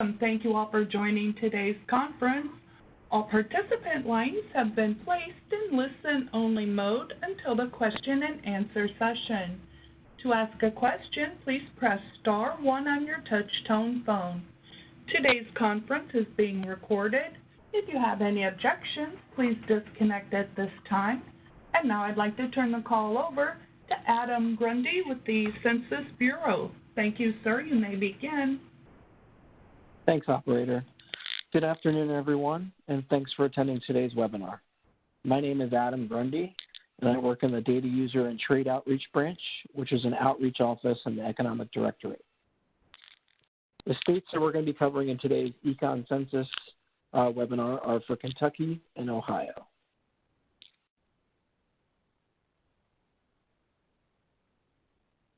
and thank you all for joining today's conference. All participant lines have been placed in listen-only mode until the question and answer session. To ask a question, please press star 1 on your touch-tone phone. Today's conference is being recorded. If you have any objections, please disconnect at this time. And now I'd like to turn the call over to Adam Grundy with the Census Bureau. Thank you, sir. You may begin. Thanks, operator. Good afternoon, everyone, and thanks for attending today's webinar. My name is Adam Grundy, and I work in the Data User and Trade Outreach Branch, which is an outreach office in the Economic Directorate. The states that we're going to be covering in today's Econ Census webinar are for Kentucky and Ohio.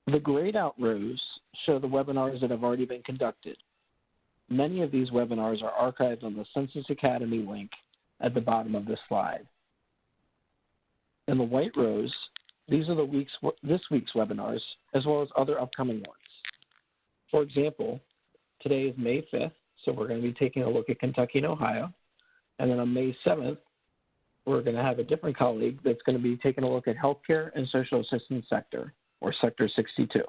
The grayed out rows show the webinars that have already been conducted. Many of these webinars are archived on the Census Academy link at the bottom of this slide. In the white rows, these are this week's webinars, as well as other upcoming ones. For example, today is May 5th, so we're going to be taking a look at Kentucky and Ohio. And then on May 7th, we're going to have a different colleague that's going to be taking a look at healthcare and social assistance sector, or Sector 62.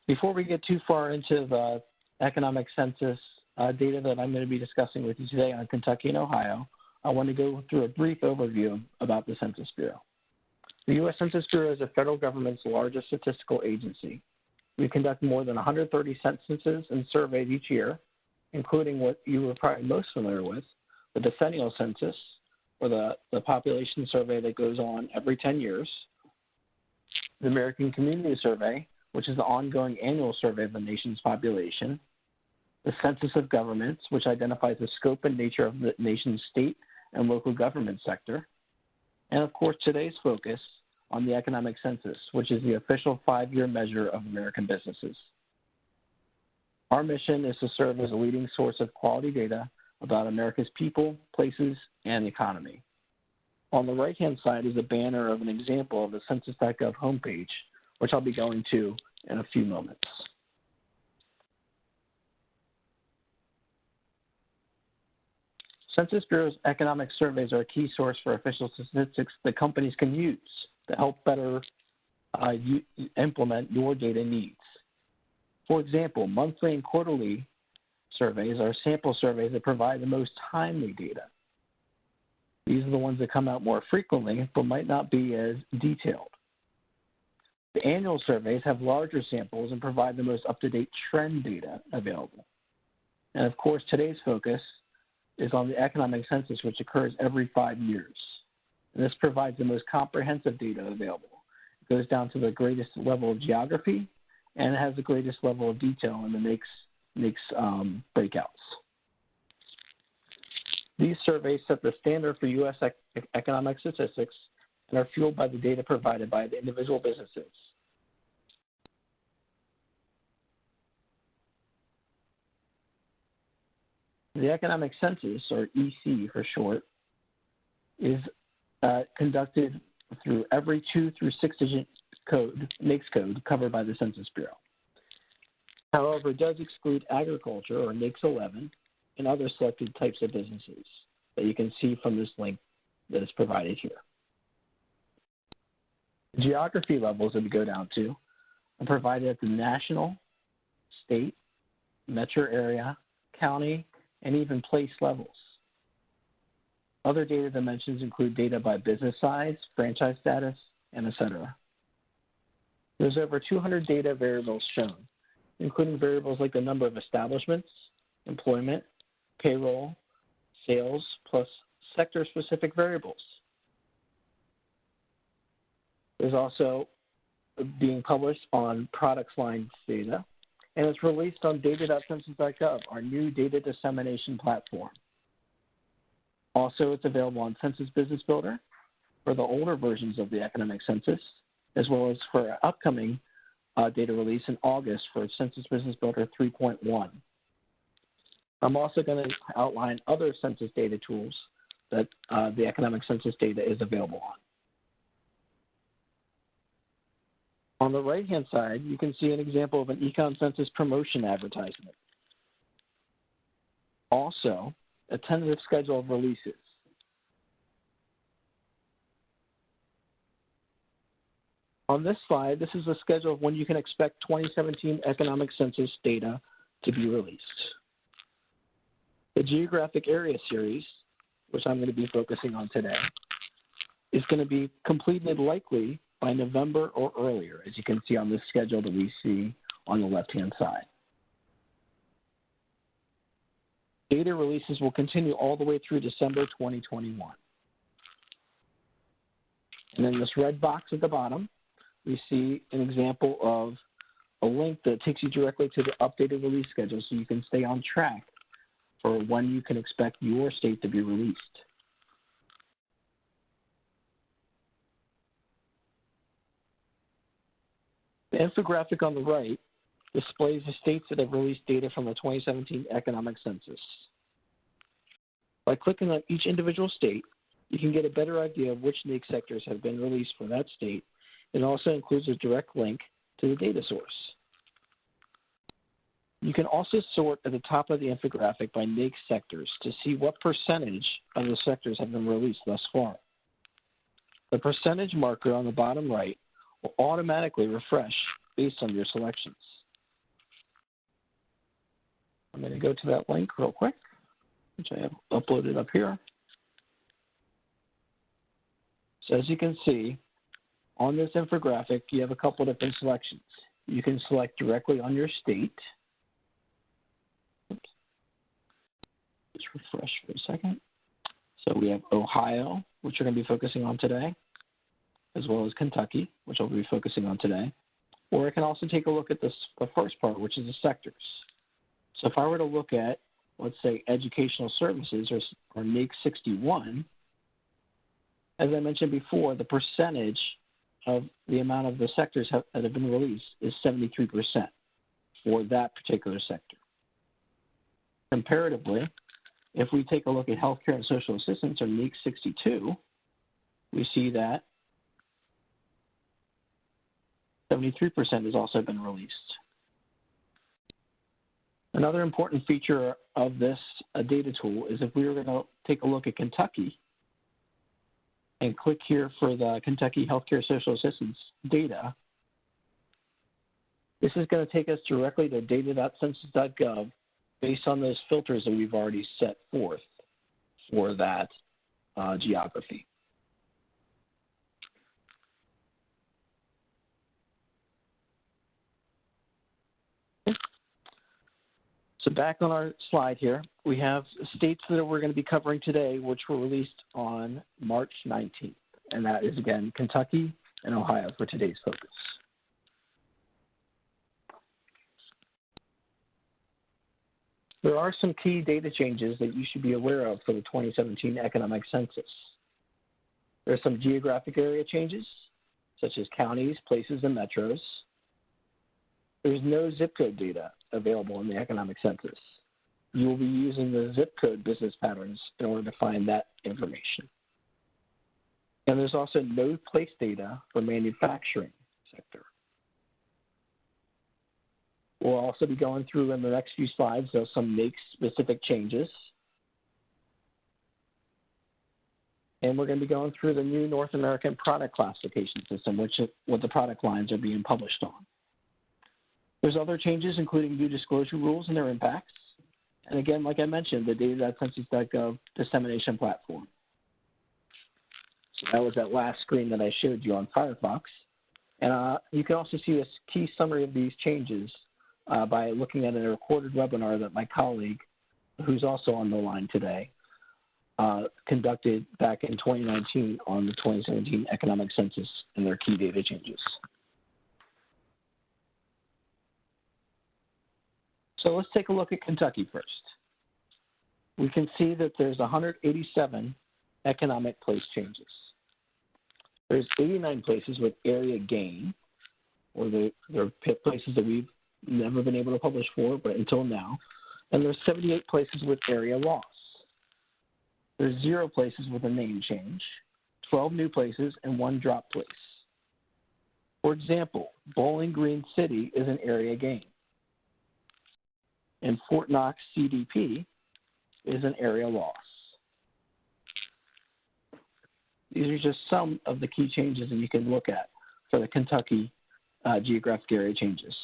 Before we get too far into the economic census data that I'm going to be discussing with you today on Kentucky and Ohio, I want to go through a brief overview about the Census Bureau. The U.S. Census Bureau is the federal government's largest statistical agency. We conduct more than 130 censuses and surveys each year, including what you are probably most familiar with, the decennial census, or the population survey that goes on every 10 years, the American Community Survey, which is the ongoing annual survey of the nation's population, the Census of Governments, which identifies the scope and nature of the nation's state and local government sector, and of course today's focus on the economic census, which is the official 5-year measure of American businesses. Our mission is to serve as a leading source of quality data about America's people, places, and economy. On the right-hand side is a banner of an example of the Census.gov homepage, which I'll be going to in a few moments. Census Bureau's economic surveys are a key source for official statistics that companies can use to help better implement your data needs. For example, monthly and quarterly surveys are sample surveys that provide the most timely data. These are the ones that come out more frequently but might not be as detailed. The annual surveys have larger samples and provide the most up-to-date trend data available. And of course, today's focus is on the economic census, which occurs every 5 years. And this provides the most comprehensive data available. It goes down to the greatest level of geography, and it has the greatest level of detail in the makes breakouts. These surveys set the standard for U.S. economic statistics and are fueled by the data provided by the individual businesses. The economic census, or EC for short, is conducted through every 2 through 6 digit NAICS code covered by the Census Bureau. However, it does exclude agriculture, or NAICS 11, and other selected types of businesses that you can see from this link that is provided here. The geography levels that we go down to are provided at the national, state, metro area, county, and even place levels. Other data dimensions include data by business size, franchise status, and etc. There's over 200 data variables shown, including variables like the number of establishments, employment, payroll, sales, plus sector-specific variables. There's also being published on products line data, and it's released on data.census.gov, our new data dissemination platform. Also, it's available on Census Business Builder for the older versions of the economic census, as well as for our upcoming data release in August for Census Business Builder 3.1. I'm also going to outline other census data tools that the economic census data is available on. On the right-hand side, you can see an example of an Econ Census promotion advertisement. Also, a tentative schedule of releases. On this slide, this is a schedule of when you can expect 2017 Economic Census data to be released. The Geographic Area Series, which I'm going to be focusing on today, is going to be completed likely by November or earlier, as you can see on this schedule that we see on the left-hand side. Data releases will continue all the way through December 2021. And in this red box at the bottom, we see an example of a link that takes you directly to the updated release schedule so you can stay on track for when you can expect your state to be released. The infographic on the right displays the states that have released data from the 2017 Economic Census. By clicking on each individual state, you can get a better idea of which NAICS sectors have been released for that state. It also includes a direct link to the data source. You can also sort at the top of the infographic by NAICS sectors to see what percentage of the sectors have been released thus far. The percentage marker on the bottom right will automatically refresh based on your selections. I'm going to go to that link real quick, which I have uploaded up here. So as you can see, on this infographic, you have a couple different selections. You can select directly on your state. Oops. Just refresh for a second. So we have Ohio, which we're going to be focusing on today, as well as Kentucky, which I'll be focusing on today. Or I can also take a look at the first part, which is the sectors. So if I were to look at, let's say, educational services or NAICS 61, as I mentioned before, the percentage of the amount of the sectors that have been released is 73% for that particular sector. Comparatively, if we take a look at healthcare and social assistance or NAICS 62, we see that 73% has also been released. Another important feature of this data tool is if we were going to take a look at Kentucky and click here for the Kentucky Healthcare Social Assistance data, this is going to take us directly to data.census.gov based on those filters that we've already set forth for that geography. So back on our slide here, we have states that we're going to be covering today, which were released on March 19th. And that is, again, Kentucky and Ohio for today's focus. There are some key data changes that you should be aware of for the 2017 Economic Census. There are some geographic area changes, such as counties, places, and metros. There's no zip code data available in the Economic Census. You will be using the zip code business patterns in order to find that information. And there's also no place data for manufacturing sector. We'll also be going through in the next few slides, there's some NAICS-specific changes. And we're going to be going through the new North American product classification system, what the product lines are being published on. There's other changes, including new disclosure rules and their impacts. And again, like I mentioned, the data.census.gov dissemination platform. So that was that last screen that I showed you on Firefox. And you can also see a key summary of these changes by looking at a recorded webinar that my colleague, who's also on the line today, conducted back in 2019 on the 2017 Economic Census and their key data changes. So let's take a look at Kentucky first. We can see that there's 187 economic place changes. There's 89 places with area gain, or they're places that we've never been able to publish for, but until now. And there's 78 places with area loss. There's 0 places with a name change, 12 new places, and 1 drop place. For example, Bowling Green City is an area gain, and Fort Knox CDP is an area loss. These are just some of the key changes that you can look at for the Kentucky geographic area changes.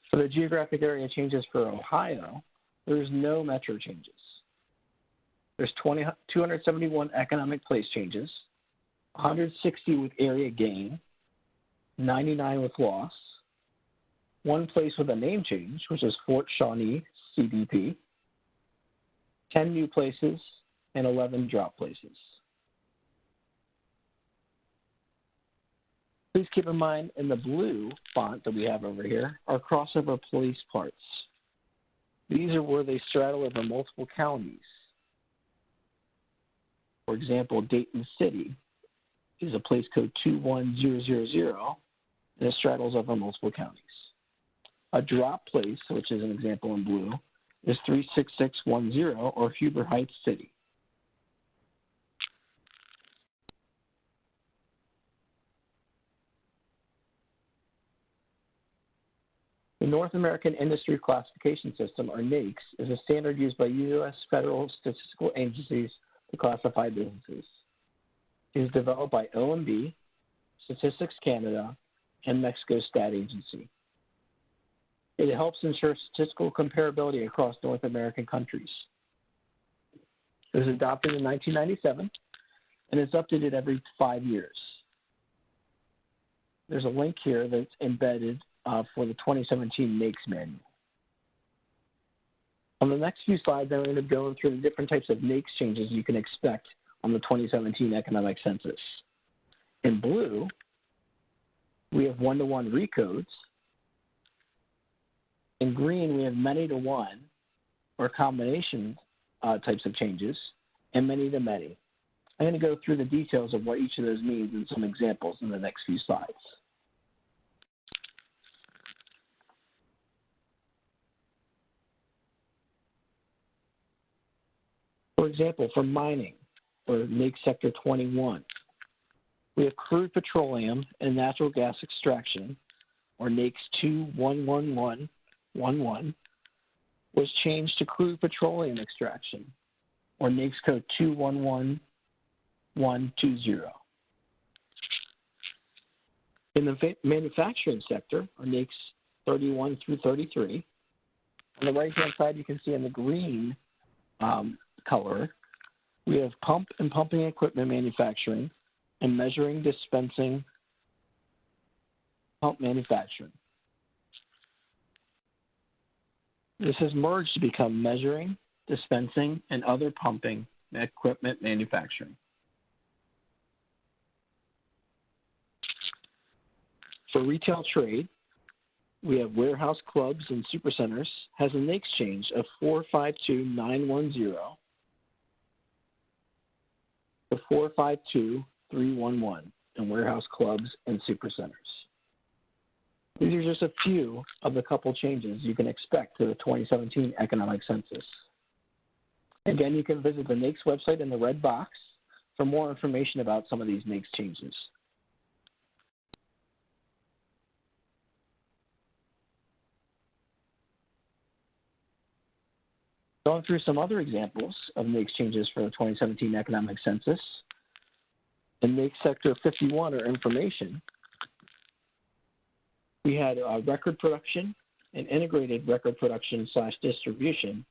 For the geographic area changes for Ohio, there's no metro changes. There's 271 economic place changes, 160 with area gain, 99 with loss, one place with a name change, which is Fort Shawnee CDP, 10 new places, and 11 drop places. Please keep in mind in the blue font that we have over here are crossover police parts. These are where they straddle over multiple counties. For example, Dayton City is a place code 21000, and it straddles over multiple counties. A drop place, which is an example in blue, is 36610 or Huber Heights City. The North American Industry Classification System, or NAICS, is a standard used by U.S. federal statistical agencies to classify businesses. It is developed by OMB, Statistics Canada, and Mexico's Stat Agency. It helps ensure statistical comparability across North American countries. It was adopted in 1997, and it's updated every 5 years. There's a link here that's embedded for the 2017 NAICS manual. On the next few slides, I'm going to go through the different types of NAICS changes you can expect on the 2017 Economic Census. In blue, we have one-to-one recodes. In green, we have many-to-one or combination types of changes, and many-to-many. I'm going to go through the details of what each of those means and some examples in the next few slides. For example, for mining, or NAICS Sector 21, we have crude petroleum and natural gas extraction, or NAICS 211111, was changed to crude petroleum extraction, or NAICS code 211120. In the manufacturing sector, or NAICS 31 through 33, on the right-hand side you can see in the green color, we have pump and pumping equipment manufacturing and measuring, dispensing, pump manufacturing. This has merged to become measuring, dispensing, and other pumping equipment manufacturing. For retail trade, we have warehouse clubs and supercenters has a NAICS change of 452910 to 452311 in warehouse clubs and supercenters. These are just a few of the couple changes you can expect to the 2017 Economic Census. Again, you can visit the NAICS website in the red box for more information about some of these NAICS changes. Going through some other examples of NAICS changes for the 2017 Economic Census. In NAICS Sector 51, or information, we had record production and integrated record production / distribution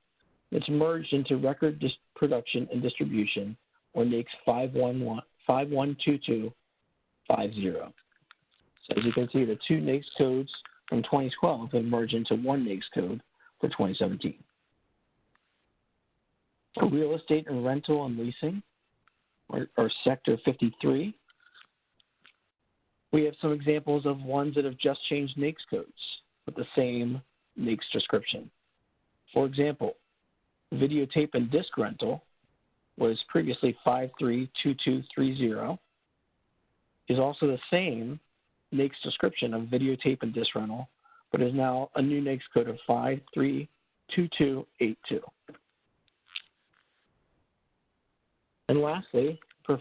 that's merged into record production and distribution, or NAICS 512250. So as you can see, the two NAICS codes from 2012 have merged into one NAICS code for 2017. For real estate and rental and leasing, or Sector 53, we have some examples of ones that have just changed NAICS codes with the same NAICS description. For example, videotape and disc rental was previously 532230, is also the same NAICS description of videotape and disc rental, but is now a new NAICS code of 532282. lastly, for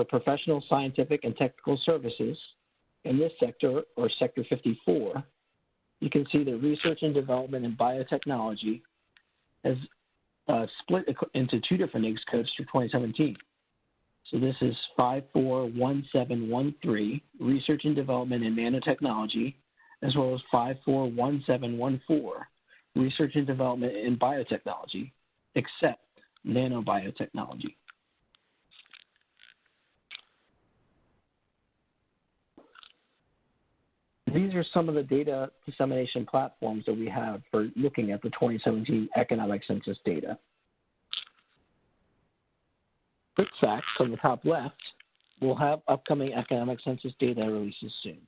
professional, scientific, and technical services in this sector, or Sector 54, you can see that research and development in biotechnology has split into two different NAICS codes for 2017. So this is 541713, research and development in nanotechnology, as well as 541714, research and development in biotechnology, except nanobiotechnology. These are some of the data dissemination platforms that we have for looking at the 2017 economic census data. Quick facts on the top left, we'll have upcoming economic census data releases soon.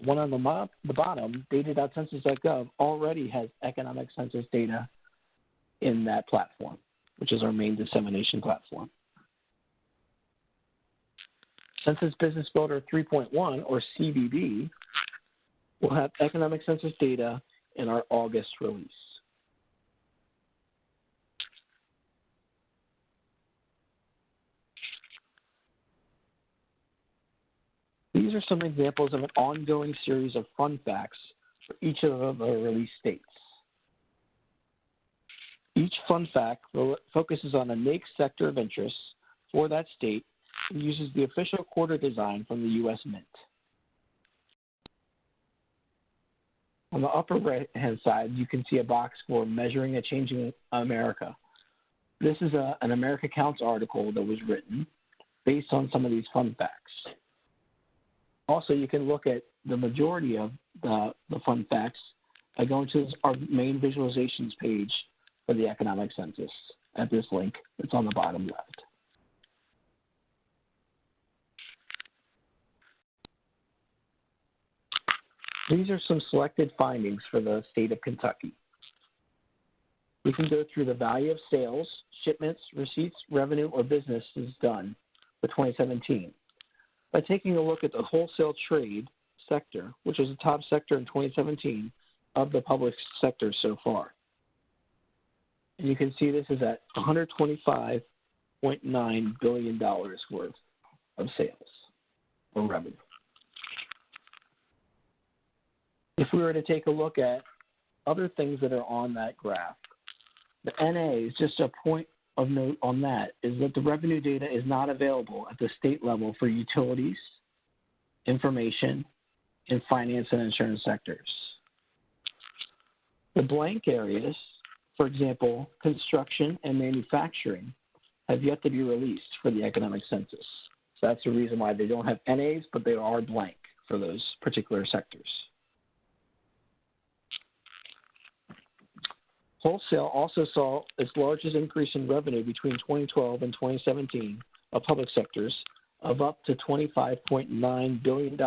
One on the bottom, data.census.gov, already has economic census data in that platform, which is our main dissemination platform. Census Business Builder 3.1, or CBB, will have economic census data in our August release. These are some examples of an ongoing series of fun facts for each of the release states. Each fun fact focuses on a NAICS sector of interest for that state and uses the official quarter design from the U.S. Mint. On the upper right-hand side, you can see a box for Measuring a Changing America. This is an America Counts article that was written based on some of these fun facts. Also, you can look at the majority of the fun facts by going to our main visualizations page for the economic census at this link that's on the bottom left. These are some selected findings for the state of Kentucky. We can go through the value of sales, shipments, receipts, revenue, or businesses done for 2017. By taking a look at the wholesale trade sector, which is the top sector in 2017 of the public sector so far. And you can see this is at $125.9 billion worth of sales or revenue. If we were to take a look at other things that are on that graph, the NA is just a point of note on that, is that the revenue data is not available at the state level for utilities, information, and finance and insurance sectors. The blank areas, for example, construction and manufacturing, have yet to be released for the economic census. So that's the reason why they don't have NAs, but they are blank for those particular sectors. Wholesale also saw its largest increase in revenue between 2012 and 2017 of public sectors of up to $25.9 billion,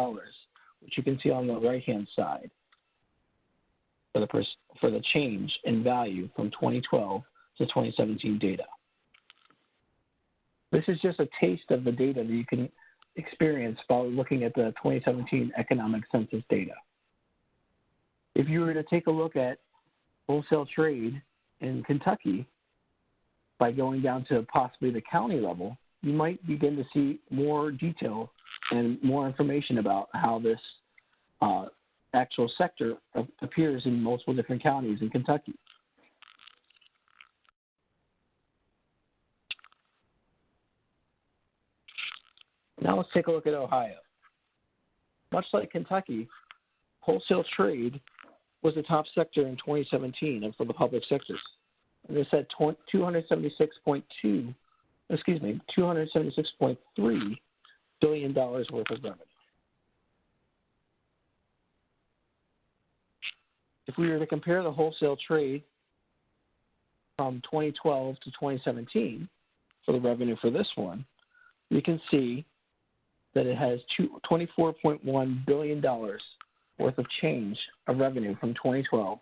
which you can see on the right-hand side for the change in value from 2012 to 2017 data. This is just a taste of the data that you can experience by looking at the 2017 economic census data. If you were to take a look at wholesale trade in Kentucky, by going down to possibly the county level, you might begin to see more detail and more information about how this actual sector appears in multiple different counties in Kentucky. Now let's take a look at Ohio. Much like Kentucky, wholesale trade was the top sector in 2017 and for the public sectors. And this had $276.3 billion worth of revenue. If we were to compare the wholesale trade from 2012 to 2017 for the revenue for this one, you can see that it has $24.1 billion worth of change of revenue from 2012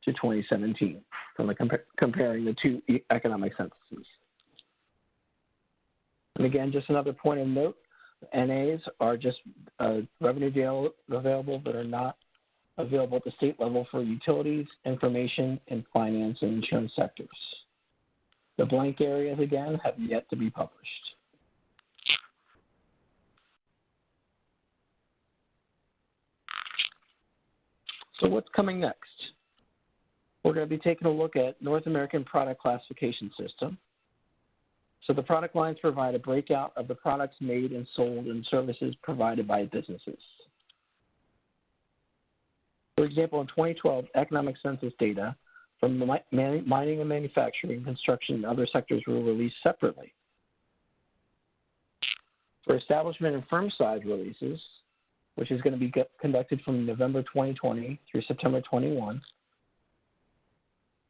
to 2017 from comparing the two economic censuses. And again, just another point of note, NAs are just revenue data available that are not available at the state level for utilities, information, and finance and insurance sectors. The blank areas, again, have yet to be published. So what's coming next? We're going to be taking a look at North American Product Classification System. So the product lines provide a breakout of the products made and sold and services provided by businesses. For example, in 2012, economic census data from the mining and manufacturing, construction, and other sectors were released separately. For establishment and firm size releases, which is going to be conducted from November 2020 through September 21,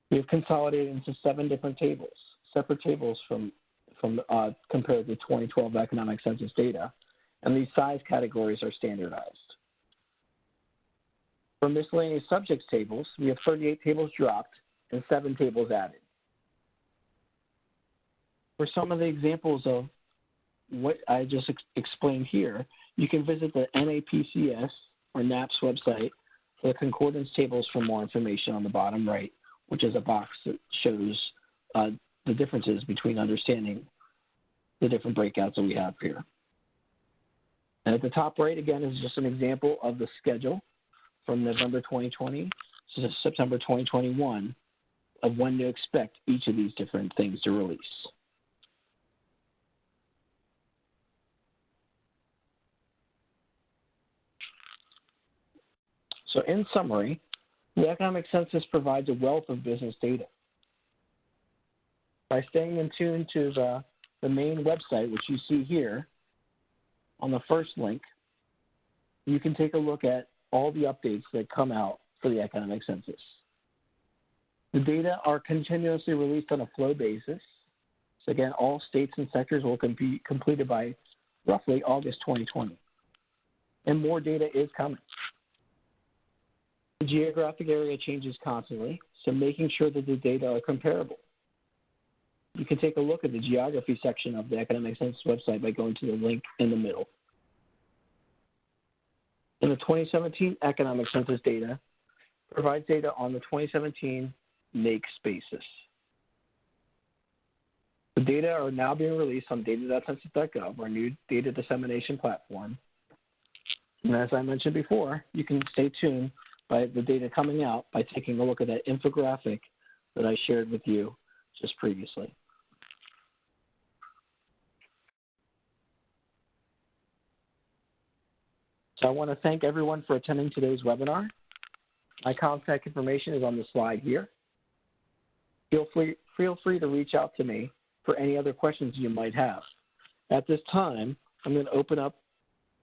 we have consolidated into 7 different tables, separate tables compared to 2012 economic census data, and these size categories are standardized. For miscellaneous subjects tables, we have 38 tables dropped and 7 tables added. For some of the examples of what I just explained here, you can visit the NAPCS or NAPS website for the concordance tables for more information on the bottom right, which is a box that shows the differences between understanding the different breakouts that we have here. And at the top right, again, is just an example of the schedule from November 2020 to September 2021 of when to expect each of these different things to release. So in summary, the economic census provides a wealth of business data. By staying in tune to the main website, which you see here on the first link, you can take a look at all the updates that come out for the economic census. The data are continuously released on a flow basis. So again, all states and sectors will be completed by roughly August 2020. And more data is coming. The geographic area changes constantly, so making sure that the data are comparable. You can take a look at the geography section of the Economic Census website by going to the link in the middle. And the 2017 Economic Census data provides data on the 2017 NAICS basis. The data are now being released on data.census.gov, our new data dissemination platform. And as I mentioned before, you can stay tuned by the data coming out by taking a look at that infographic that I shared with you just previously. So I want to thank everyone for attending today's webinar. My contact information is on the slide here. Feel free to reach out to me for any other questions you might have. At this time, I'm going to open up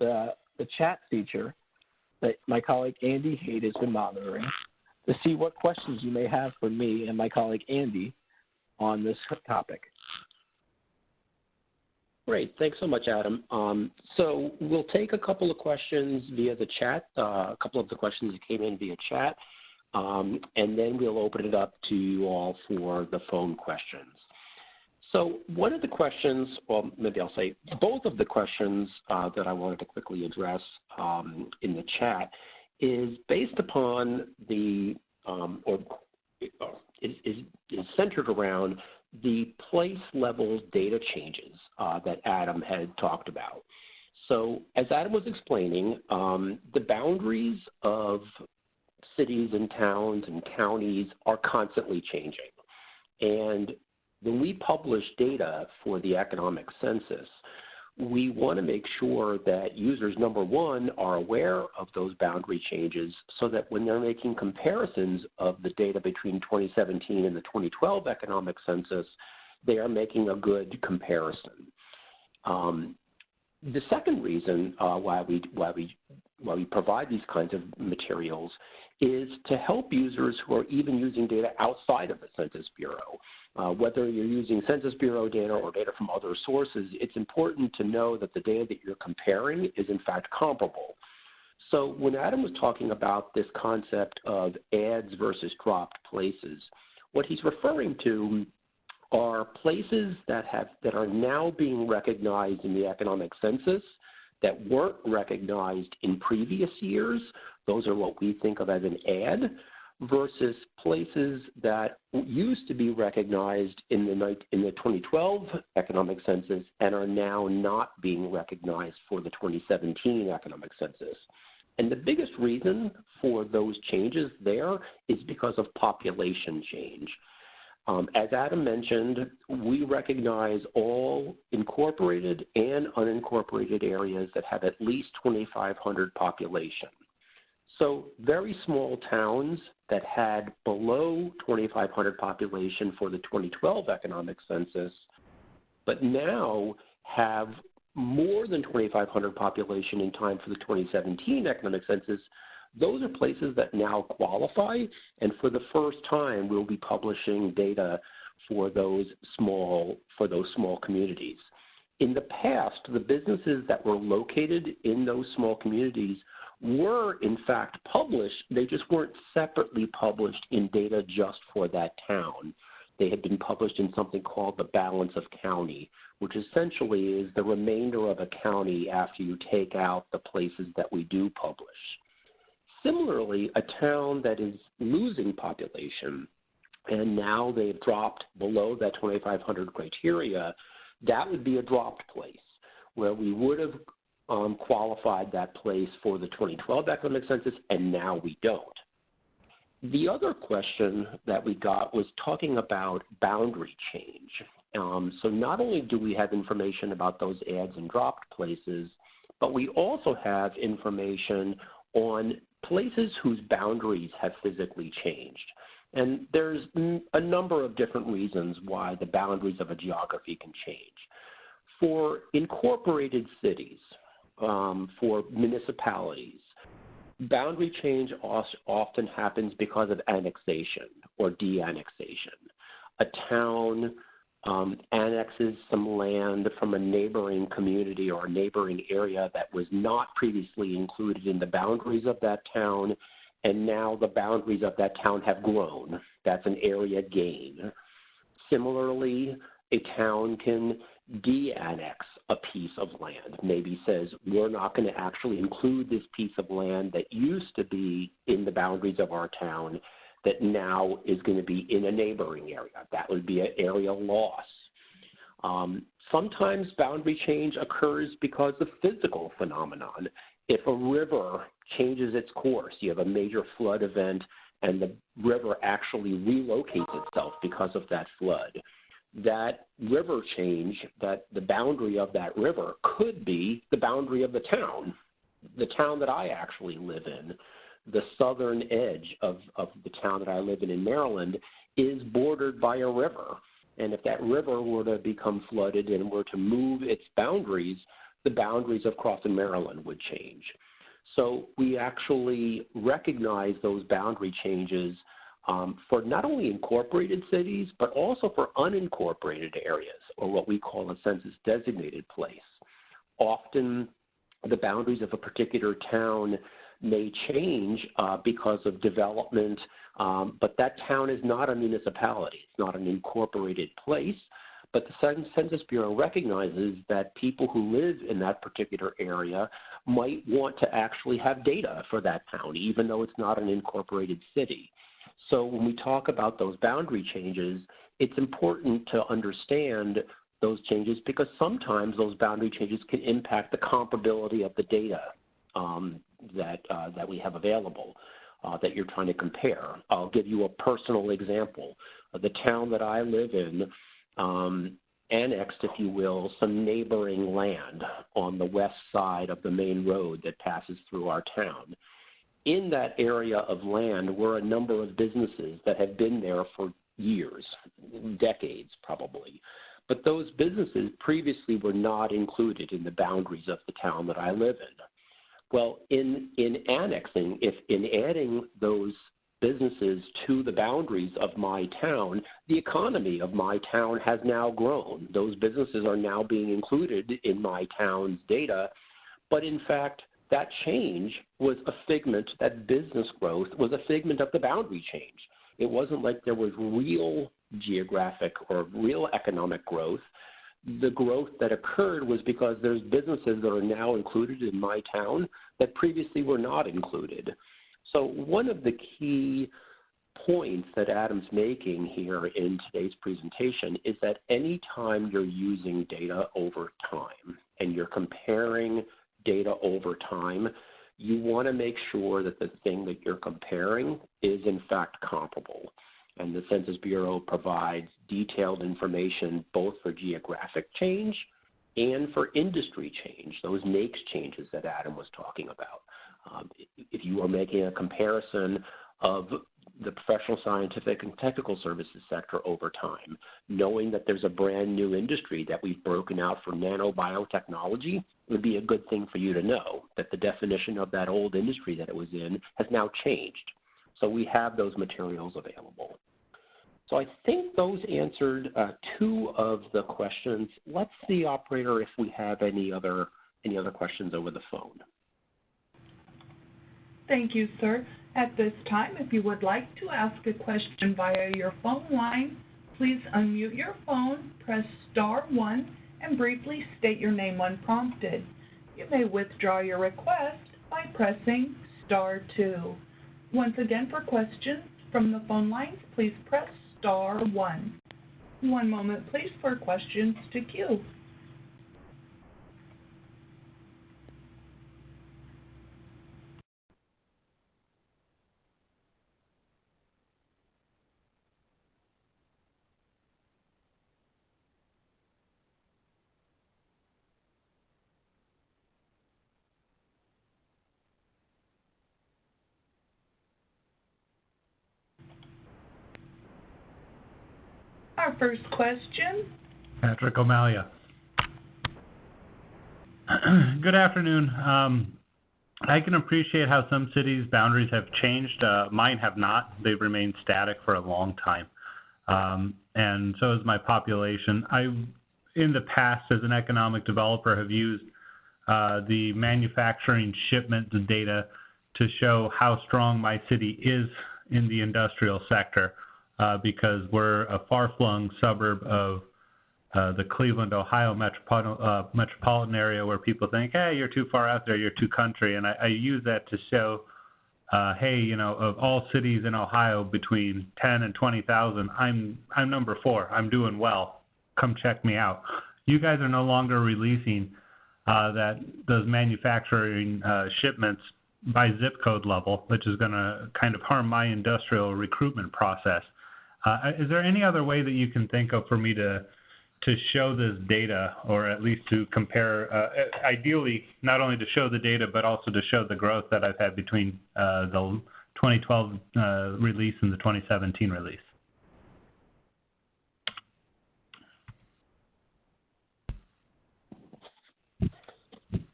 the chat feature that my colleague Andy Haight has been monitoring to see what questions you may have for me and my colleague Andy on this topic. Great. Thanks so much, Adam. So we'll take a couple of questions via the chat, a couple of the questions that came in via chat, and then we'll open it up to you all for the phone questions. So one of the questions, well, maybe I'll say both of the questions that I wanted to quickly address in the chat is based upon the, is centered around the place level data changes that Adam had talked about. So as Adam was explaining, the boundaries of cities and towns and counties are constantly changing. And when we publish data for the economic census, we want to make sure that users, number one, are aware of those boundary changes so that when they're making comparisons of the data between 2017 and the 2012 economic census, they are making a good comparison. The second reason why we provide these kinds of materials is to help users who are even using data outside of the Census Bureau. Whether you're using Census Bureau data or data from other sources, it's important to know that the data that you're comparing is in fact comparable. So when Adam was talking about this concept of adds versus dropped places, what he's referring to are places that are now being recognized in the economic census that weren't recognized in previous years. Those are what we think of as an add. versus places that used to be recognized in the 2012 economic census and are now not being recognized for the 2017 economic census. And the biggest reason for those changes there is because of population change. As Adam mentioned, we recognize all incorporated and unincorporated areas that have at least 2,500 population. So very small towns that had below 2,500 population for the 2012 economic census, but now have more than 2,500 population in time for the 2017 economic census, those are places that now qualify, and for the first time we'll be publishing data for those small communities. In the past, the businesses that were located in those small communities were in fact published, they just weren't separately published in data just for that town. They had been published in something called the balance of county, which essentially is the remainder of a county after you take out the places that we do publish. Similarly, a town that is losing population and now they've dropped below that 2,500 criteria, that would be a dropped place where we would have qualified that place for the 2012 economic census, and now we don't. The other question that we got was talking about boundary change. So not only do we have information about those adds and dropped places, but we also have information on places whose boundaries have physically changed. And there's a number of different reasons why the boundaries of a geography can change. For incorporated cities, for municipalities, boundary change often happens because of annexation or de-annexation. A town annexes some land from a neighboring community or a neighboring area that was not previously included in the boundaries of that town, and now the boundaries of that town have grown. That's an area gain. Similarly, a town can de-annex a piece of land, maybe says we're not going to actually include this piece of land that used to be in the boundaries of our town that now is going to be in a neighboring area. That would be an area loss. Sometimes boundary change occurs because of physical phenomenon. If a river changes its course, you have a major flood event and the river actually relocates itself because of that flood. That river change, that the boundary of that river could be the boundary of the town that I actually live in. The southern edge of the town that I live in Maryland is bordered by a river. And if that river were to become flooded and were to move its boundaries, the boundaries of Crossing Maryland would change. So we actually recognize those boundary changes for not only incorporated cities, but also for unincorporated areas, or what we call a census-designated place. Often the boundaries of a particular town may change because of development, but that town is not a municipality. It's not an incorporated place, but the Census Bureau recognizes that people who live in that particular area might want to actually have data for that town, even though it's not an incorporated city. So when we talk about those boundary changes, it's important to understand those changes because sometimes those boundary changes can impact the comparability of the data that we have available that you're trying to compare. I'll give you a personal example. The town that I live in annexed, if you will, some neighboring land on the west side of the main road that passes through our town. In that area of land were a number of businesses that had been there for years, decades probably. But those businesses previously were not included in the boundaries of the town that I live in. Well, in annexing, in adding those businesses to the boundaries of my town, the economy of my town has now grown. Those businesses are now being included in my town's data, but in fact, that change was a figment, that business growth was a figment of the boundary change. It wasn't like there was real geographic or real economic growth. The growth that occurred was because there's businesses that are now included in my town that previously were not included. So one of the key points that Adam's making here in today's presentation is that anytime you're using data over time and you're comparing data over time, you want to make sure that the thing that you're comparing is in fact comparable. And the Census Bureau provides detailed information both for geographic change and for industry change, those NAICS changes that Adam was talking about. If you are making a comparison of the professional, scientific, and technical services sector over time, knowing that there's a brand new industry that we've broken out for nanobiotechnology would be a good thing for you to know, that the definition of that old industry that it was in has now changed. So we have those materials available. So I think those answered two of the questions. Let's see, operator, if we have any other questions over the phone. Thank you, sir. At this time, if you would like to ask a question via your phone line, please unmute your phone, press *1, and briefly state your name when prompted. You may withdraw your request by pressing *2. Once again, for questions from the phone lines, please press *1. One moment, please, for questions to queue. Our first question. Patrick O'Malley. Good afternoon. I can appreciate how some cities' boundaries have changed. Mine have not. They've remained static for a long time. And so has my population. I, in the past, as an economic developer, have used the manufacturing shipment data to show how strong my city is in the industrial sector. Because we're a far-flung suburb of the Cleveland, Ohio metropolitan area where people think, hey, you're too far out there, you're too country. And I use that to show, hey, you know, of all cities in Ohio between 10 and 20,000, I'm number 4. I'm doing well. Come check me out. You guys are no longer releasing those manufacturing shipments by zip code level, which is going to kind of harm my industrial recruitment process. Is there any other way that you can think of for me to show this data, or at least to compare, ideally, not only to show the data, but also to show the growth that I've had between the 2012 release and the 2017 release?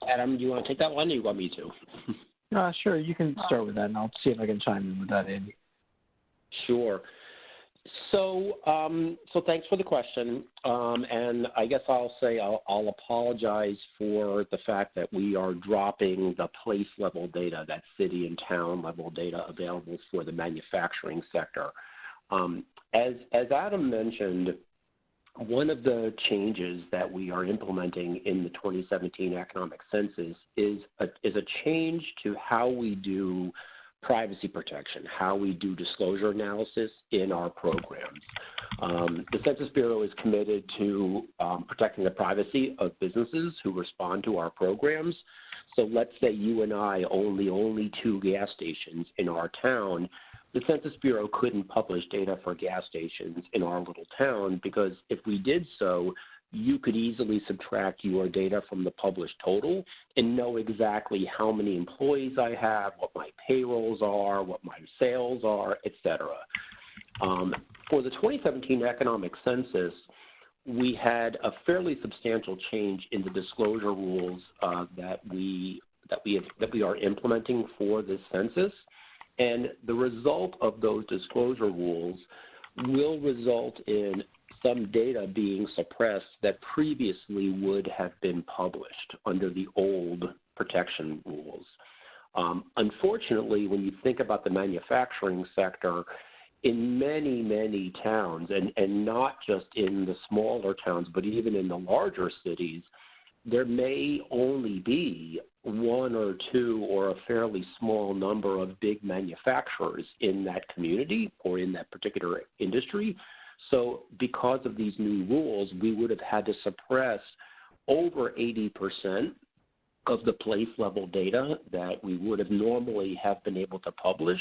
Adam, do you want to take that one, or you want me to? Sure, you can start with that, and I'll see if I can chime in with that, Andy. Sure. So thanks for the question, and I guess I'll say I'll apologize for the fact that we are dropping the place level data, that city and town level data available for the manufacturing sector. As Adam mentioned, one of the changes that we are implementing in the 2017 Economic Census is a change to how we do privacy protection, how we do disclosure analysis in our programs. The Census Bureau is committed to protecting the privacy of businesses who respond to our programs. So let's say you and I own the only 2 gas stations in our town. The Census Bureau couldn't publish data for gas stations in our little town, because if we did so, you could easily subtract your data from the published total and know exactly how many employees I have, what my payrolls are, what my sales are, et cetera. For the 2017 Economic Census, we had a fairly substantial change in the disclosure rules that we are implementing for this census. And the result of those disclosure rules will result in some data being suppressed that previously would have been published under the old protection rules. Unfortunately, when you think about the manufacturing sector, in many, many towns, and not just in the smaller towns, but even in the larger cities, there may only be one or two or a fairly small number of big manufacturers in that community or in that particular industry. So because of these new rules, we would have had to suppress over 80% of the place level data that we would have normally have been able to publish.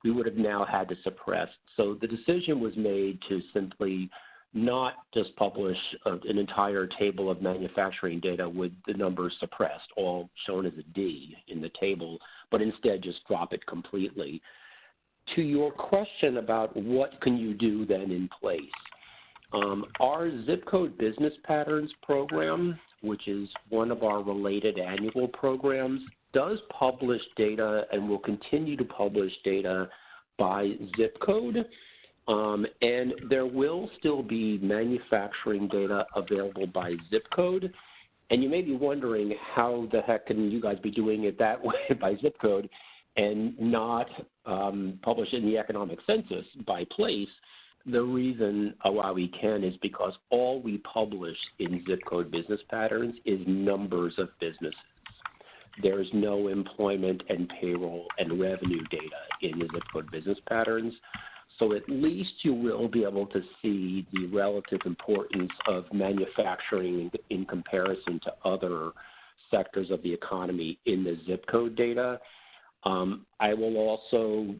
We would have now had to suppress. So the decision was made to simply not just publish an entire table of manufacturing data with the numbers suppressed, all shown as a D in the table, but instead just drop it completely. To your question about what can you do then in place, our zip code business patterns program, which is one of our related annual programs, does publish data and will continue to publish data by zip code. And there will still be manufacturing data available by zip code. And you may be wondering how the heck can you guys be doing it that way by zip code and not publish in the Economic Census by place. The reason why we can is because all we publish in zip code business patterns is numbers of businesses. There's no employment and payroll and revenue data in the zip code business patterns. So at least you will be able to see the relative importance of manufacturing in comparison to other sectors of the economy in the zip code data. I will also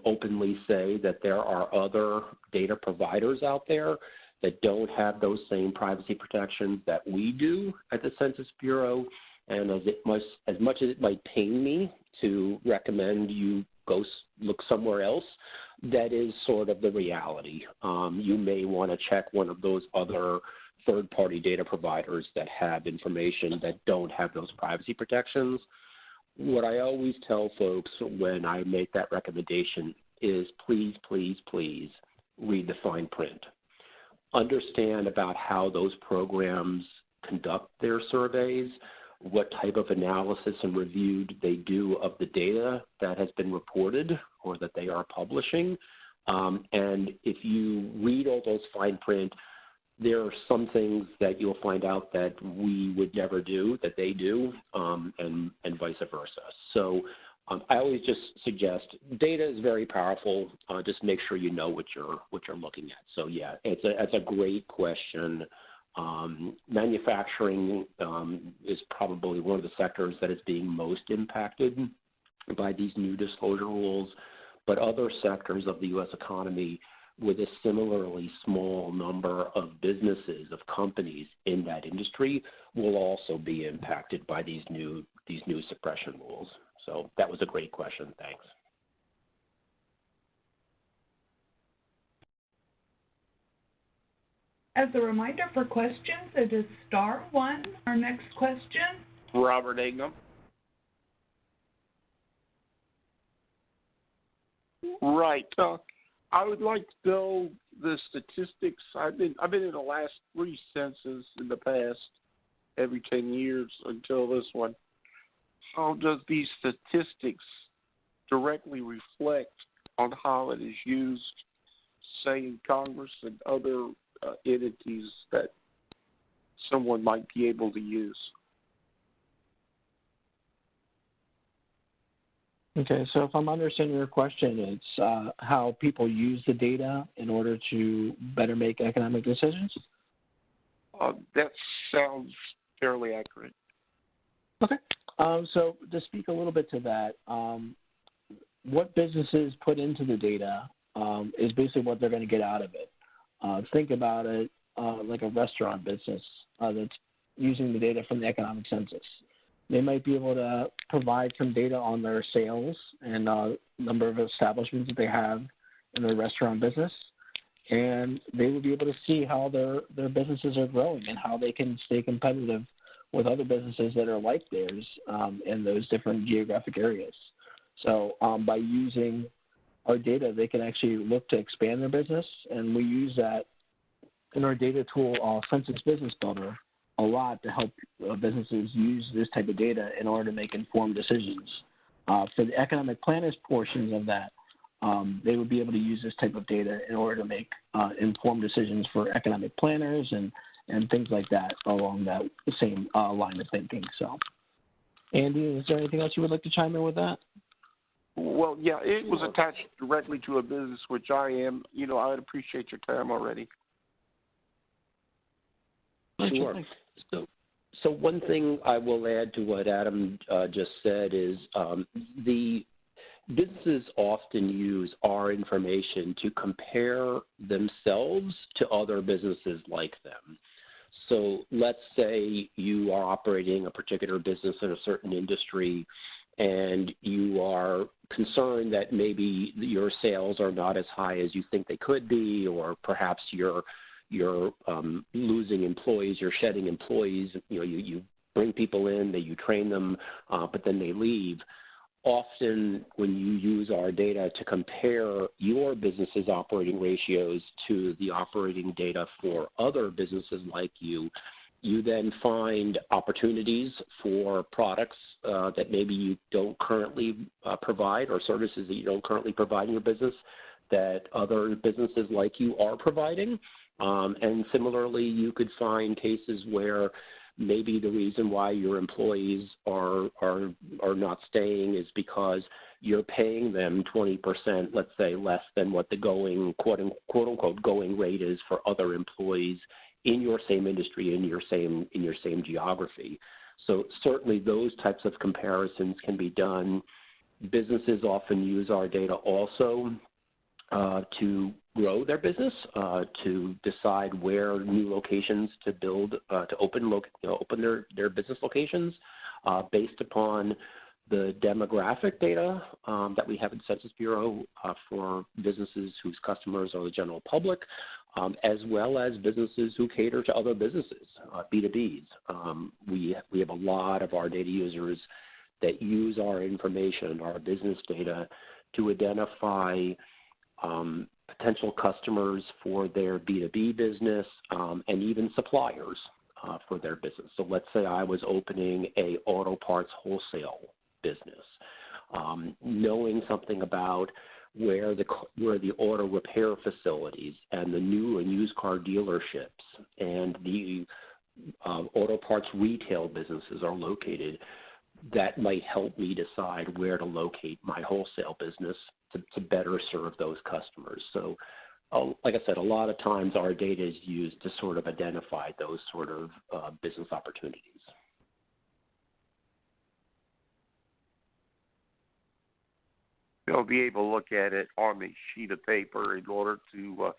openly say that there are other data providers out there that don't have those same privacy protections that we do at the Census Bureau. And as much as it might pain me to recommend you go look somewhere else, that is sort of the reality. You may want to check one of those other third-party data providers that have information that don't have those privacy protections. What I always tell folks when I make that recommendation is please, please, please read the fine print. Understand about how those programs conduct their surveys, what type of analysis and review they do of the data that has been reported or that they are publishing. And if you read all those fine print, there are some things that you'll find out that we would never do, that they do, and vice versa. So I always just suggest data is very powerful. Just make sure you know what you're looking at. So yeah, it's a great question. Manufacturing is probably one of the sectors that is being most impacted by these new disclosure rules, but other sectors of the U.S. economy with a similarly small number of businesses, of companies in that industry will also be impacted by these new suppression rules. So that was a great question. Thanks. As a reminder for questions, it is star one. Our next question. Robert Ingham. Right. I would like to know the statistics. I've been in the last 3 census in the past, every 10 years until this one. How does these statistics directly reflect on how it is used, say, in Congress and other entities that someone might be able to use? Okay, so if I'm understanding your question, it's how people use the data in order to better make economic decisions? That sounds fairly accurate. Okay, so to speak a little bit to that, what businesses put into the data is basically what they're going to get out of it. Think about it like a restaurant business that's using the data from the Economic Census. They might be able to provide some data on their sales and number of establishments that they have in their restaurant business, and they will be able to see how their businesses are growing and how they can stay competitive with other businesses that are like theirs in those different geographic areas. So by using our data, they can actually look to expand their business, and we use that in our data tool, Census Business Builder, a lot to help businesses use this type of data in order to make informed decisions. For the economic planners portions of that, they would be able to use this type of data in order to make informed decisions for economic planners and things like that along that same line of thinking. So, Andy, is there anything else you would like to chime in with that? Well, yeah, it was attached directly to a business, which I am. I would appreciate your time already. Sure. So one thing I will add to what Adam just said is the businesses often use our information to compare themselves to other businesses like them. So let's say you are operating a particular business in a certain industry and you are concerned that maybe your sales are not as high as you think they could be, or perhaps you're losing employees, you're shedding employees. You bring people in, you train them, but then they leave. Often when you use our data to compare your business's operating ratios to the operating data for other businesses like you, you then find opportunities for products that maybe you don't currently provide, or services that you don't currently provide in your business that other businesses like you are providing. And similarly, you could find cases where maybe the reason why your employees are not staying is because you're paying them 20%, let's say, less than what the going quote unquote going rate is for other employees in your same industry, in your same geography. So certainly those types of comparisons can be done. Businesses often use our data also to grow their business, to decide where new locations to build, to open their business locations based upon the demographic data that we have in Census Bureau for businesses whose customers are the general public, as well as businesses who cater to other businesses, B2Bs. We have a lot of our data users that use our information, our business data, to identify potential customers for their B2B business and even suppliers for their business. So let's say I was opening a auto parts wholesale business. Knowing something about where the auto repair facilities and the new and used car dealerships and the auto parts retail businesses are located, that might help me decide where to locate my wholesale business to better serve those customers. So like I said, a lot of times our data is used to sort of identify those sort of business opportunities. They'll be able to look at it on a sheet of paper in order to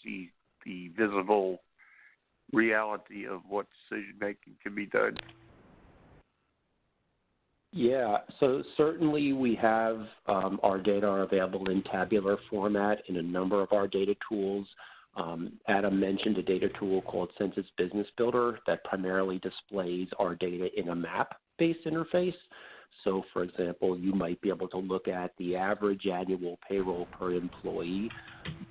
see the visible reality of what decision-making can be done. Yeah, so certainly we have our data are available in tabular format in a number of our data tools. Adam mentioned a data tool called Census Business Builder that primarily displays our data in a map-based interface. So, for example, you might be able to look at the average annual payroll per employee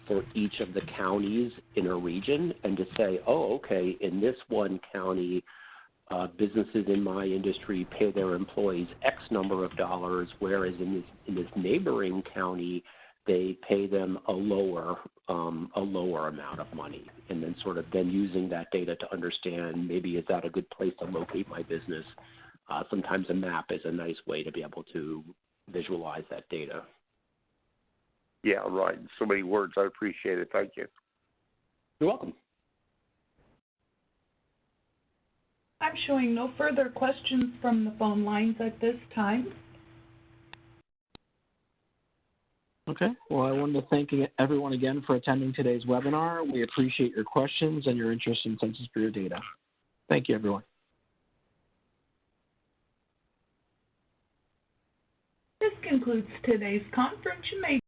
for each of the counties in a region and to say, oh, okay, in this one county, businesses in my industry pay their employees X number of dollars, whereas in this neighboring county, they pay them a lower amount of money. And then sort of then using that data to understand maybe is that a good place to locate my business. Sometimes a map is a nice way to be able to visualize that data. Yeah, right. So many words. I appreciate it. Thank you. You're welcome. I'm showing no further questions from the phone lines at this time. Okay. Well, I wanted to thank everyone again for attending today's webinar. We appreciate your questions and your interest in Census Bureau data. Thank you, everyone. This concludes today's conference. You may